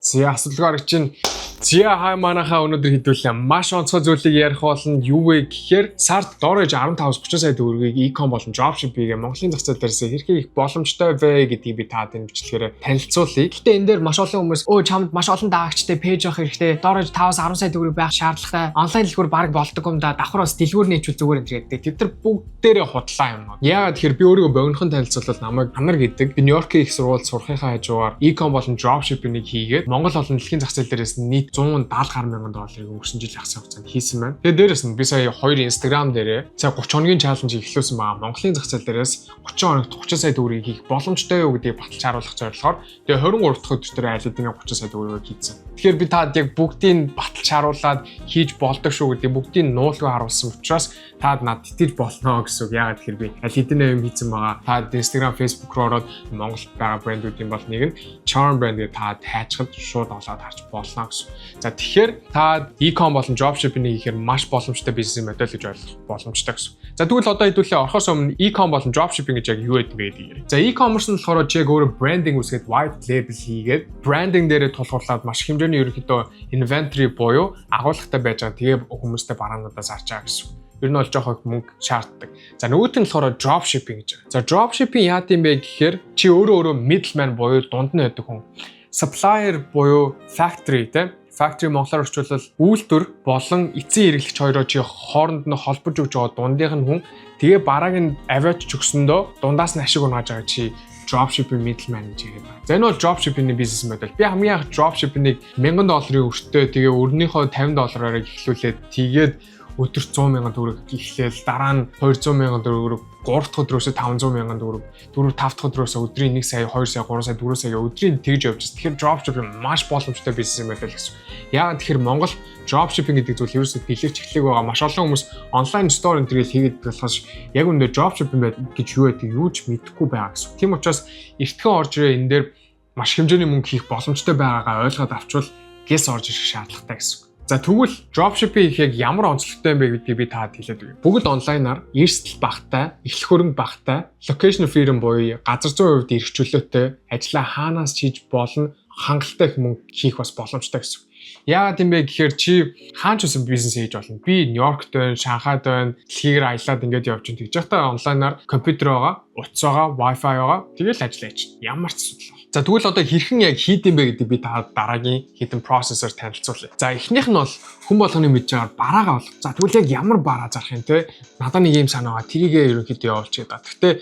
Зя асуулгаар чинь зя хай манайхаа өнөөдөр хэдүүлээ маш онцгой зүйлийг ярих болно. Юу вэ гэхээр сард доорож 15-30 сая төгрөгийг e-com болон dropshipping-ийг Монголын зах зээл дээрээс хэрхэн их боломжтой вэ гэдгийг би таад энэ бичлэгээр танилцуулъя. Гэхдээ энэ дээр маш олон хүмүүс чамд маш олон даагчтай пэйж авах хэрэгтэй. Доорож 5-10 сая төгрөг байх шаардлагатай. Онлайн дэлгүүр баг болдог юм да. Давхар бас дэлгүүр нээчүүл зүгээр энэ гэдэг. Тэд нар бүгдээрээ худлаа юм. Яагаад тэгэхээр би өөрийгөө богинохон танилцуулбал намайг Анар гэдэг. Би Нью-Йоркийн их сургуульд сурахынхаа хажуугаар e-com болон dropshipping-ийг хийгээд Монгол болон дэлхийн зах зээл дээрээс нийт 170 гаруй мянган долларыг өнгөрсөн жил хагас хугацаанд хийсэн байна. Тэгээд дээрэс нь би сая 2 Instagram дээрээ сая 30 хоногийн чаленжийг эхлүүлсэн байгаа. Монголын зах зээл дээрээс 30 хоногт 30 сая төгрөгийг хийх боломжтой юу гэдгийг баталж харуулах зорилгоор тэгээ 23 дахь өдөр дээр айлдын 30 сая төгрөгийг хийсэн. Тэгэхээр би таад яг бүгдийг баталж харуулад хийж болдог шүү гэдгийг бүгдийг нуулгүй харуулсан учраас таад над тэтгэж болно гэсэн үг. Яагаад тэгэхээр би аль хэдийн юм хийсэн байгаа. Таад Instagram, Facebook руу ороод Монголд байгаа брэндүүдийн бол нэг нь Charm брэнд гэдэг таад хайчхад шууд олоод харж болно гэсэн. За тэгэхээр та e-com болон dropshipping-ийг хийхээр маш боломжтой бизнес модель гэж ойлгох боломжтой гэсэн. За тэгвэл одоо хэдүүлээ орохоос өмнө e-com болон dropshipping гэж яг юу гэдэг вэ гэдэг. За e-commerce нь болохоор яг өөрө branding үсгээд white label хийгээд branding дээрээ тулгуурлаад маш хэмжээний ерөнхийдөө inventory буюу агуулгатай байж байгаа тэгээ хүмүүстэй бараануудаас арч байгаа гэсэн. Ер нь бол жоох мөнгө шаарддаг. За нөгөөт нь болохоор dropshipping гэж. За dropshipping яа гэм бэ гэхээр чи өөрөө middleman буюу дунд нь байдаг хүн. Supplier буюу factory те. Factory монголоор орчуулбал үйлдвэр болон эцсийн хэрэглэгч хоёроо чи хооронд нь холбож өгч байгаа дундийнх нь хүн. Тэгээ барааг нь авиач өгсөндөө дундаас нь ашиг унааж байгаа чи dropshipping middleman гэж яриад байна. За энэ бол dropshipping-ийн бизнес модель. Би хамгийн анх dropshipping-ыг $1000 өртөө тэгээ өрнийхөө $50-аар эхлүүлээд тэгээд өдөрт 100,000 төгрөг ихлээл дараа нь 200,000 төгрөг 3 дахь өдрөөсөө 500,000 төгрөг 4 5 дахь өдрөөсөө өдрийн 1 сая 2 сая 3 сая 4 сая өдрийн тэгж явж байна. Тэгэхээр dropshipping маш боломжтой бизнес модель гэсэн. Яагаад тэгэхээр Монгол dropshipping гэдэг зүйл ерөөсөө дэлгэрч эхлэх байгаа. Маш олон хүмүүс онлайн стор энтрийг хийгээд болохоос яг үүндээ dropshipping гэж юу гэдэг юу ч мэдэхгүй байгаа гэсэн. Тийм учраас эртхэн орж ирээ энэ дээр маш хэмжээний мөнгө хийх боломжтой байгаагаа ойлгоод авчвал гэс орж ирэх шаардлагатай гэсэн. За тэгвэл dropshipping хийх ямар онцлогтой юм бэ гэдгийг би таад хэлээд өгье. Бүгд онлайнаар эрсдэл багтай, эхлэх хөрөнгө багтай, location freedom буюу газар зүйн хувьд эрх чөлөөтэй ажлаа хаанаас хийж болно, хангалттай мөнгө хийх бас боломжтой гэсэн. Яагаад юм бэ гэхээр чи хаач усан бизнес хийж болно. Би Нью-Йоркт байна, Шанхайд байна, дэлхийгээр аялаад ингэж явж байна. Тэгж байхдаа онлайнаар компьютер байгаа, утас байгаа, Wi-Fi байгаа. Тэгэл ажиллаж чинь. Ямар ч асуудал. За тэгвэл одоо хэрхэн яг хийдэм бэ гэдэг би та дараагийн хідэн процессор танилцуулъя. За эхнийх нь бол хүн болгоны мэдж байгаа бараагаа болох. За тэгвэл яг ямар бараа зарах юм те? Надад нэг юм санаа байгаа. Тэрийгээ ерөнхийдөө явуулчих гэдэг. Гэхдээ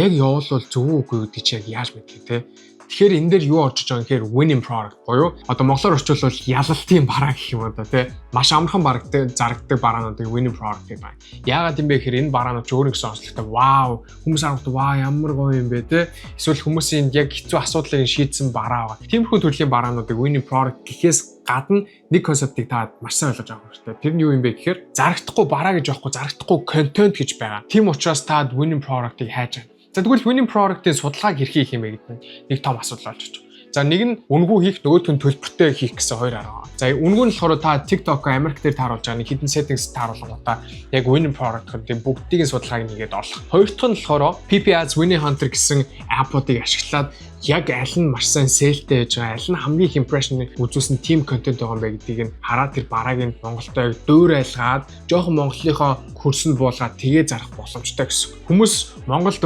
яг явуулвал зөв үгүй гэдэг чи яг яаж мэдхий те? Тэгэхээр энэ дээр юу орж иж байгаа гэхээр winning product буюу одоо монголоор орчуулвал ялалтын бараа гэх юм одоо тий маш амархан барагддаг зарагддаг бараануудыг winning product гэж байна. Яагаад юм бэ гэхээр энэ бараанууд ч өөр нэг сонслогтой вау хүмүүс харахад вау ямар гоё юм бэ тий эсвэл хүмүүсийн яг хэцүү асуудлыг шийдсэн бараа байгаа. Тиймэрхүү төрлийн бараануудыг winning product гэхээс гадна нэг концептыг та маш сайн ойлгож авах хэрэгтэй. Тэр нь юу юм бэ гэхээр зарагдахгүй бараа гэж байхгүй зарагдахгүй контент гэж байгаа. Тийм учраас та winning product-ыг хайж байна. За тэгвэл winning product-ийн судалгааг хэрхэн хийх юм бэ гэдэг нэг том асуудал болж байна. За нэг нь үнэгүй хийх, нөгөөх нь төлбөртэй хийх гэсэн хоёр арга байна. За үнэгүй нь болохоор та TikTok Америк дээр тааруулж байгаа нэг хідэн settings тааруулгуудаа яг winning product-ын бүгдийн судалгааг нэгээд олох. Хоёр дахь нь болохоор PP Ads Winning Hunter гэсэн аппуудыг ашиглаад яг аль нь маш сайн sale-тэй байж байгаа, аль нь хамгийн их impression үзүүлсэн team content байгаа юм бэ гэдгийг нь хараад тэр барааг нь Монголтой дөөр айлгаад жоохон Монголынхоо хөрсөнд буулгаад тгээ зарах боломжтой гэсэн. Хүмүүс Монголд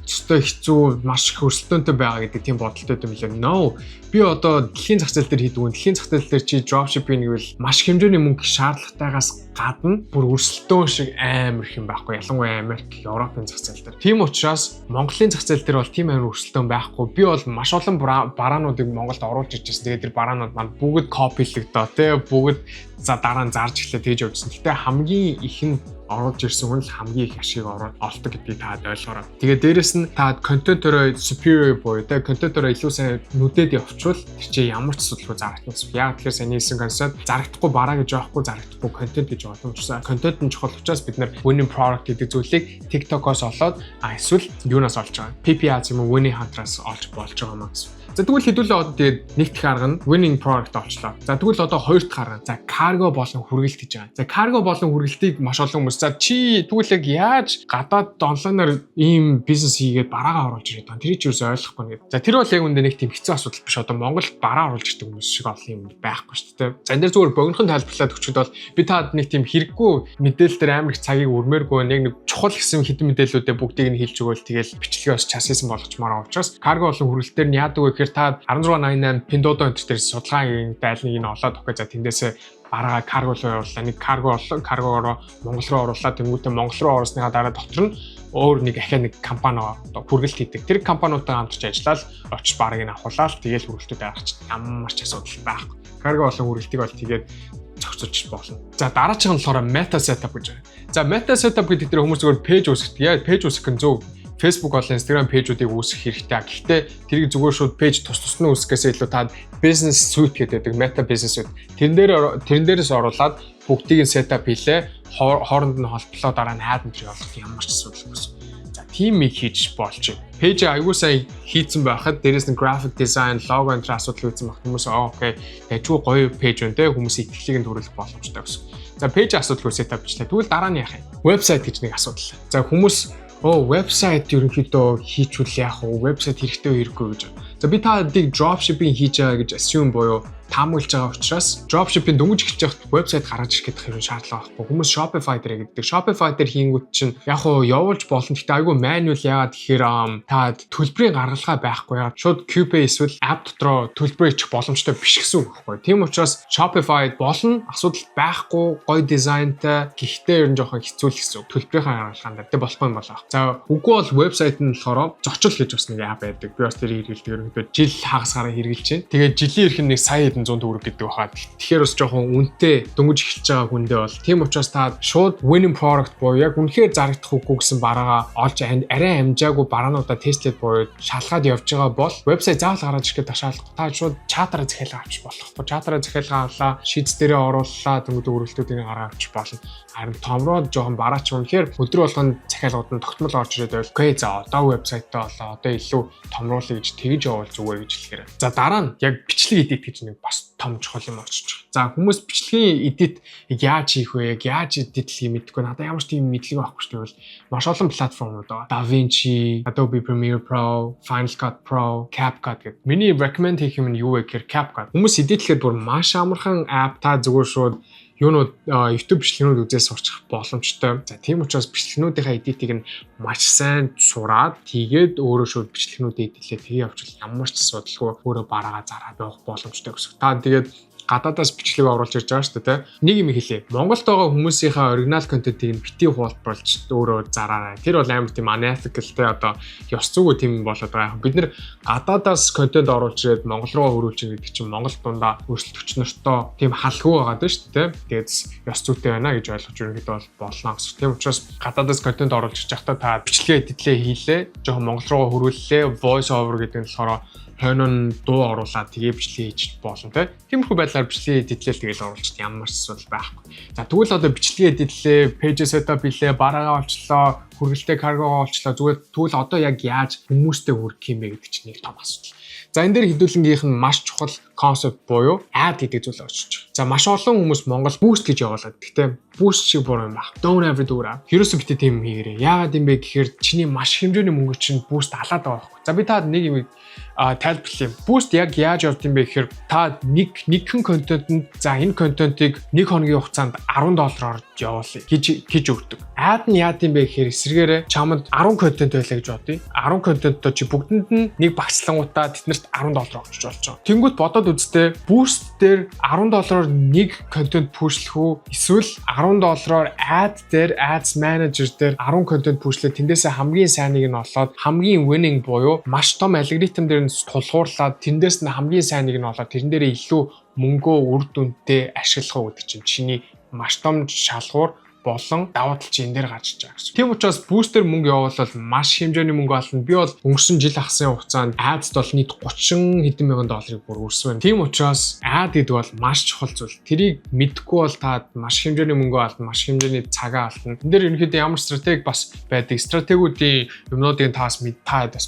өстой хэцүү маш их хөрсөлтөөнтэй байгаа гэдэг тийм бодолтой юм лээ. No. Би одоо дэлхийн зах зээл дээр хийдгүүн. Дэлхийн зах зээл дээр чи dropshipping гэвэл маш хэмжээний мөнгө шаардлагатайгаас гадна бүр өрсөлдөөн шиг амар их юм байхгүй. Ялангуяа Америк, Европын зах зээл дээр. Тийм учраас Монголын зах зээл дээр бол тийм амар өрсөлдөөн байхгүй. Би бол маш олон бараануудыг Монголд оруулж ирчихсэн. Тэгээд тэр бараанууд маань бүгд копилэгдөө тий бүгд за дараа нь зарж эхлэв тэгж явжсэн. Гэтэ хамгийн их нь оруулж ирсэн хүн л хамгийн их ашиг олдог гэдгийг та ойлгоорой. Тэгээд дээрэс нь та контентороо superior буюу тэ контентороо илүү сайн нүдэд явуучвал тэр чинь ямар ч асуудалгүй зарагдана гэсэн. Яг тэгэхээр сайн хэлсэн концепт зарагдахгүй бараа гэж явахгүй зарагдахгүй контент гэж байгаа юм учраас контент нь чухал учраас бид нар winning product гэдэг зүйлийг TikTok-оос олоод эсвэл юунаас олж байгаа. PP Ads юм уу Winning Hunter-аас олж болж байгаа юм гэсэн. За тэгвэл хэдүүлээ одоо тэгээд нэг дахь арга нь winning product олчлоо. За тэгвэл одоо хоёр дахь арга. За cargo болон хүргэлт гэж байгаа. За cargo болон хүргэлтийг маш олон хүмүүс за чи тэгвэл яг яаж гадаад онлайнаар ийм бизнес хийгээд бараагаа оруулж ирээд байна. Тэрийг ч юус ойлгохгүй нэг. За тэр бол яг үндэ нэг тийм хэцүү асуудал биш. Одоо Монголд бараа оруулж ирдэг хүмүүс шиг олон юм байхгүй шүү дээ. За энэ дээр зүгээр богинохон тайлбарлаад өгчөд бол би таад нэг тийм хэрэггүй мэдээлэл дээр амар их цагийг өрмөөргүй нэг чухал гэсэн хэдэн мэдээллүүдээ бүгдийг нь хэлж өгөөл тэгэл бичлэгээ бас час хийсэн болгочмаар учраас cargo болон хүргэлтээр нь яадаг вэ гэхээр та 1688 Pinduoduo энэ төр судалгаагийн дайлныг нь олоод өгөх за тэндээсээ бараа карго руу явууллаа. Нэг каргоороо Монгол руу оруулаад тэнгуүтээ Монгол руу оруулсныхаа дараа дотор нь өөр нэг ахаа нэг компани хүргэлт хийдэг. Тэр компаниудтай хамтарч ажиллаад очиж барыг нь авахлаа. Тэгээл хүргэлтүүд гаргачих. Ямар ч асуудал байхгүй. Карго болон хүргэлтийг бол тэгээд зохицуулж болно. За дараачих нь болохоор meta setup гэж байна. За meta setup гэдэг дээр хүмүүс зөвхөн пэйж үүсгэдэг. Яа пэйж үүсгэх нь зөв. Facebook болон Instagram пэйжүүдийг үүсгэх хэрэгтэй. Гэхдээ тэрийг зүгээр шууд пэйж тус нь үүсгэхээс илүү та business suite гэдэг meta business suite. Тэрэн дээрээс оруулаад бүгдийг нь setup хийлээ. Хооронд нь холболоо дараа нь хайд энэ болгох ямар ч асуудал үүсв. За тимийг хийж болж байна. Пэйж аягүй сайн хийцэн байхад дээрээс нь graphic design, logo энэ асуудал үүссэн баг хүмүүс окей. Тэжгүй гоё пэйж байна те хүмүүсийн итгэлийг нь төрүүлэх боломжтой гэсэн. За пэйж асуудалгүй setup хийлээ. Тэгвэл дараа нь яах юм? Website гэж нэг асуудал. За хүмүүс вебсайт ерөнхийдөө хийчүүл яах вэ? Вебсайт хэрэгтэй хэрэггүй гэж. За би та дээг dropshipping хийж байгаа гэж assume буюу таамаглаж байгаа учраас dropshipping дөнгөж эхэлж байхад вебсайт гаргаж ирэх гэдэг хэрэг шаардлага байхгүй. Хүмүүс Shopify дээр гэдэг. Shopify дээр хийнгүүт чинь яг хуу явуулж болно. Гэхдээ айгүй manual яагаад гэхээр та төлбөрийн гаргалгаа байхгүй. Яагаад шууд QPay эсвэл app дотроо төлбөр ичих боломжтой биш гэсэн үг байхгүй. Тийм учраас Shopify болно. Асуудал байхгүй. Гоё дизайнтай. Гэхдээ ер нь жоохон хэцүү л гэсэн үг. Төлбөрийн гаргалгаан дээр тэг болохгүй юм болоо. За үгүй бол вебсайт нь болохоор зочил гэж бас нэг app байдаг. Би бас тэр хэрэглэдэг. Ерөнхийдөө жил хагасаараа хэрэглэж байна. Тэгээд жилийн эрх нь нэг сая 100 төгрөг гэдэг баха. Тэгэхээр бас жоохон үнэтэй дөнгөж эхэлж байгаа хүндээ бол тийм учраас та шууд winning product буюу яг үнэхээр зарагдах үгүй гэсэн бараагаа олж арай амжаагүй бараануудаа тестлээд буюу шалгаад явж байгаа бол вебсайт заавал гараад ирэхэд ташаалахгүй. Та шууд чатараа захиалга авчих болох. Чатараа захиалга авлаа, шийдс дээрээ орууллаа, дөнгөж өргөлтүүдийг гараад авчих болно. Харин томроод жоохон бараач үнэхээр өдөр болгоно захиалгууд нь тогтмол орж ирээд байвал окей за одоо вебсайтаа болоо одоо илүү томруулъя гэж тэгж явуул зүгээр гэж хэлэхээр. За дараа нь яг бичлэг edit гэж нэг бас том чухал юм болчихж байгаа. За хүмүүс бичлэгийн edit яаж хийх вэ? Яаж edit хийх мэдгүй. Надад ямар ч тийм мэдлэг байхгүй шүү дээ. Маш олон платформуд байгаа. DaVinci, Adobe Premiere Pro, Final Cut Pro, CapCut гэдэг. Миний recommend хийх юм нь юу вэ гэхээр CapCut. Хүмүүс edit хийхэд бүр маш амархан app та зүгээр шууд юунууд YouTube бичлэгнүүд үзээс сурчих боломжтой. За тийм учраас бичлэгнүүдийнхаа эдитийг нь маш сайн сураад тэгээд өөрөө шууд бичлэгнүүд эдитлээ тэгээ явуул ямар ч асуудалгүй өөрөө бараагаа зараад явах боломжтой гэсэн. Та тэгээд гадаадаас бичлэг оруулж ирж байгаа шүү дээ. Нэг юм хэлье. Монголд байгаа хүмүүсийнхаа оригинал контентийг бити хуваалцуулж өөрөө зараарай. Тэр бол амар тийм unethical те одоо ёс зүйгүй тийм болоод байгаа. Бид нэр гадаадаас контент оруулж ирээд Монгол руу хөрвүүлж ийн гэдэг чинь Монгол дундаа өрсөлдөгч нартоо тийм халгүй байгаа даа шүү дээ. Тэгээд ёс зүйтэй байна гэж ойлгож ерөнхийдөө бол болно гэсэн. Тийм учраас гадаадаас контент оруулж ирж байхдаа та бичлэгээ эдитлээ хийлээ. Жохон Монгол руу хөрвүүллээ. Voice over гэдэг нь болохоор хойно дуу оруулаад тэгээ бичлэг хийж болно те. Тиймэрхүү байдлаар бичлэг эдитлэл тэгэл оруулж ямар ч асуудал байхгүй. За тэгвэл одоо бичлэг эдитлээ, page setup хийлээ, бараагаа олчлоо, хүргэлтээ каргоо олчлоо. Тэгвэл одоо яг яаж хүмүүстэй хүргэх юм бэ гэдэг чинь нэг том асуудал. За энэ дээр хэдүүлэнгийнх нь маш чухал концепт буюу ad гэдэг зүйл очиж. За маш олон хүмүүс Монгол boost гэж явуулаад. Гэхдээ boost шиг буруу юм байна. Don't ever do that. Ерөөсөө битээ тийм хийгээрэй. Яагаад юм бэ гэхээр чиний маш хэмжээний мөнгө чинь boost алаад байгаа байхгүй. За би та нэг юм тайлбарлая. Boost яг яаж явд юм бэ гэхээр та нэгэн контентэнд за энэ контентыг нэг хоногийн хугацаанд $10 явуулъя гэж өгдөг. Ad нь яад юм бэ гэхээр эсрэгээрээ чамд 10 контент байлаа гэж бодъё. 10 контентоо чи бүгдэнд нь нэг багцлангуудаа тэднэрт $10 өгч болж байгаа. Тэнгүүт бодоод үзтээ boost дээр $10-оор нэг контент пүүшлэх үү? Эсвэл $10-оор ad дээр ads manager дээр 10 контент пүүшлээ тэндээсээ хамгийн сайныг нь олоод хамгийн winning буюу маш том алгоритм дээр нь тулгуурлаад тэндээс нь хамгийн сайныг нь олоод тэрэн дээрээ илүү мөнгөө үр дүнтэй ашиглах уу гэдэг чинь чиний маш том шалгуур болон давуу тал чи энэ дээр гарч иж байгаа гэсэн. Тийм учраас бүүстер мөнгө явуулбал маш хэмжээний мөнгө олно. Би бол өнгөрсөн жил ахсан хугацаанд Ads бол нийт 30 хэдэн мянган долларыг бүр өрсөн байна. Тийм учраас Ad гэдэг бол маш чухал зүйл. Тэрийг мэдхгүй бол та маш хэмжээний мөнгө олно, маш хэмжээний цагаа олно. Энд дээр ерөнхийдөө ямар стратеги бас байдаг. Стратегиудын юмнуудыг та бас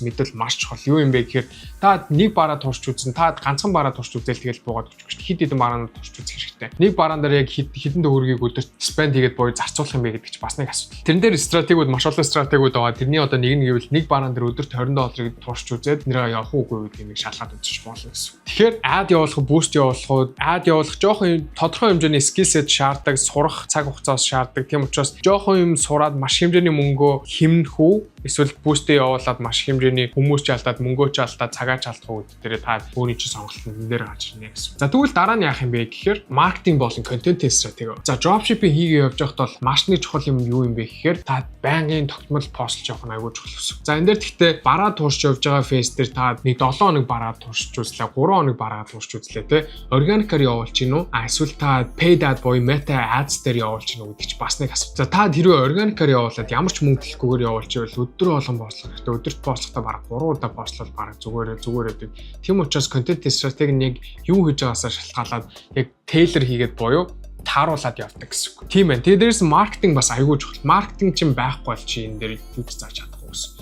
мэдэл маш чухал. Юу юм бэ гэхээр та нэг бараа турш үзэн, та ганцхан бараа турш үзэл тэгэл буугаад өгч хэд хэдэн бараанууд турш үзэх хэрэгтэй. Нэг бараан дээр яг хэдэн төгрөгийг өдөрт спенд хийгээд буюу зарцуулах юм бэ гэдэг чинь бас нэг асуудал. Тэрэн дээр стратегиуд маш олон стратегиуд байгаа. Тэрний одоо нэг нь гэвэл нэг бараан дээр өдөрт $20 турш үзээд нэрээ явах уугүй гэдэг юм шалгаад үзчих болно гэсэн. Тэгэхээр ad явуулах, boost явуулах, ad явуулах жоохон тодорхой хэмжээний skill set шаарддаг, сурах цаг хугацаас шаарддаг. Тийм учраас жоохон юм сураад маш хэмжээний мөнгөө хэмнэх үү, эсвэл boost явуулаад маш хэмжээний хүмүүс ч алдаад, мөнгөө ч алдаад, цагаа ч алдах үү гэдэг та өөрийн чинь сонголт энэ дээр гарч ирнэ гэсэн. За тэгвэл дараа нь яах юм бэ гэхээр маркетинг болон контент стратеги. За dropshipping хийгээ явж байхад бол маш нэг чухал юм юу юм бэ гэхээр та байнгын тогтмол постлж явах нь айгүй чухал гэсэн. За энэ дээр гэхдээ бараа турш явж байгаа фейс дээр та нэг 7 хоног бараа туршиж үзлээ, 3 хоног бараа туршиж үзлээ те. Органикаар явуулж гин үү? Эсвэл та paid ad буюу meta ads дээр явуулж гин үү гэдэг чи бас нэг асуу. За та тэрөө органикаар явуулаад ямар ч мөнгө төлөхгүйгээр явуулж ивэл өдөр болгон бослох хэрэгтэй. Өдөрт бослохдоо бараг 3 удаа бослол бараг зүгээр байдаг. Тийм учраас контент стратеги нэг юу хийж байгаасаа шалтгаалаад яг тейлер хийгээд буюу тааруулаад явдаг гэсэн үг. Тийм ээ. Тэгээд дээрээс маркетинг бас айгүй чухал. Маркетинг чинь байхгүй бол чи энэ дээр юу ч зааж чадахгүй гэсэн.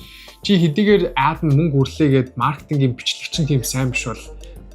Чи хэдийгээр ad мөнгө үрлээгээд маркетингийн бичлэг чинь тийм сайн биш бол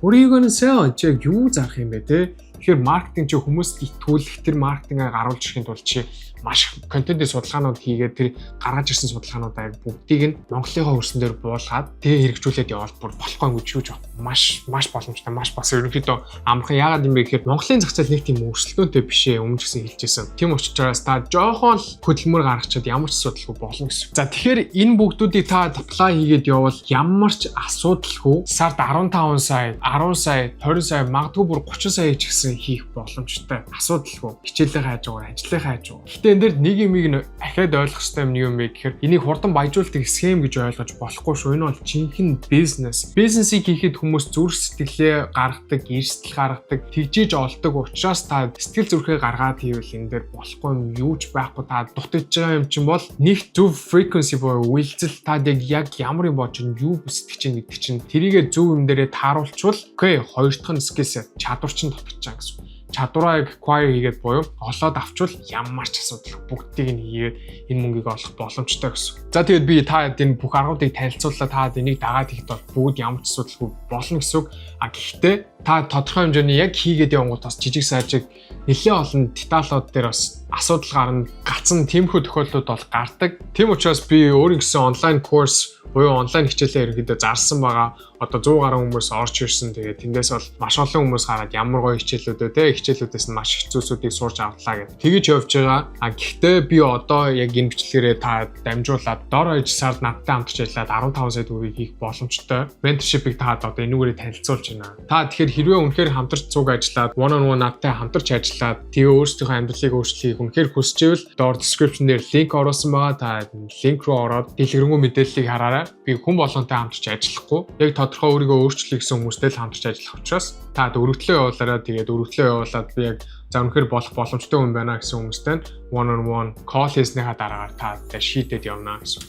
өөрийгөө сайн чи юу заах юм бэ те? Тэгэхээр маркетинг чи хүмүүст итгүүлэх тэр маркетингээ гаруулж ирэхин тулд чи маш контентын судалгаанууд хийгээд тэр гаргаж ирсэн судалгаануудаа бүгдийг нь Монголынхаа хөрсөн дээр буулгаад тэгээ хэрэгжүүлээд явбал бүр болохгүй гэж юуж маш боломжтой, маш бас ерөнхийдөө амархан. Яагаад юм бэ гэхээр Монголын зах зээл нэг тийм өрсөлдөөнтэй биш ээ, өмнө ч гэсэн хэлжсэн. Тийм учраас та жоохон л хөдөлмөр гаргачаад ямар ч асуудалгүй болно гэсэн. За тэгэхээр энэ бүгдүүдийг та apply хийгээд явбал ямар ч асуудалгүй сард 15 сая, 10 сая, 20 сая, магадгүй бүр 30 сая ч гэсэн хийх боломжтой. Асуудалгүй. Хичээлээ хайж байгаа, ажлаа хайж байгаа. Гэтэ энэ дээр нэг юмыг ахаад ойлгох хэрэгтэй юм бэ гэхээр энийг хурдан баяжуулдаг схем гэж ойлгож болохгүй шүү. Энэ бол жинхэнэ бизнес. Бизнесийг хийхэд хүмүүс зүрх сэтгэлээ гаргадаг, эрсдэл гаргадаг, тэгжээж олдог учраас та сэтгэл зүрхээ гаргаад хийвэл энэ дээр болохгүй юм юу ч байхгүй. Та дутаж байгаа юм чинь бол нэг зөв frequency буюу үйлдэл та яг ямар юм болж юу хүсэж чинь гэдэг чинь тэрийгэ зөв юм дээрээ тааруулчвал окей, хоёр дахь нь skill set чадвар чинь дутчихсан гэсэн. Чадвараа acquire хийгээд буюу олоод авчвал ямар ч асуудал бүгдийг нь хийгээд энэ мөнгийг олох боломжтой гэсэн. За тэгээд би та энэ бүх аргуудыг танилцууллаа, та энийг дагаад ихэд бол бүгд ямар ч асуудалгүй болно гэсэн үг. Гэхдээ та тодорхой хэмжээний яг хийгээд явангууд бас жижиг сажиг нэлээд олон деталууд дээр бас асуудал гарна, гацсан тиймэрхүү тохиолдлууд бол гардаг. Тийм учраас би өөрийн гэсэн онлайн курс буюу онлайн хичээлээ ерөнхийдөө зарсан байгаа. Одоо 100 гаруй хүмүүс орж ирсэн. Тэгээд тэндээс бол маш олон хүмүүс гараад ямар гоё хичээлүүд те, хичээлүүдээс нь маш их зүйлсүүдийг сурч авлаа гэдэг. Тэгэж явж байгаа. Гэхдээ би одоо яг энэ бичлэгээрээ та дамжуулаад дор хаяж сард надтай хамтарч ажиллаад 15 сая төгрөгийг хийх боломжтой. Mentorship-ыг та одоо энүүгээрээ танилцуулж байна. Та тэгэхээр хэрвээ үнэхээр хамтарч цуг ажиллаад one on one надтай хамтарч ажиллаад тэгээ өөрсдийнхөө амьдралыг өөрчлөхийг үнэхээр хүсчихвэл доор description дээр линк оруулсан байгаа. Та линк руу ороод дэлгэрэнгүй мэдээллийг хараарай. Би хүн болгонтэй хамтарч ажиллахгүй. Яг тодорхой өөрийгөө өөрчлөх гэсэн хүмүүстэй л хамтарч ажиллах учраас та өргөдлөө явуулаарай. Тэгээд өргөдлөө явуулаад би яг за үнэхээр болох боломжтой хүн байна гэсэн хүмүүстэй one on one call хийснийхаа дараагаар та шийдээд явна гэсэн.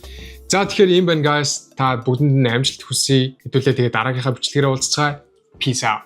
За тэгэхээр юм байна guys. Та бүгдэнд нь амжилт хүсье. Хэдүүлээ тэгээд дараагийнхаа бичлэгээрээ уулзцгаая. Peace out.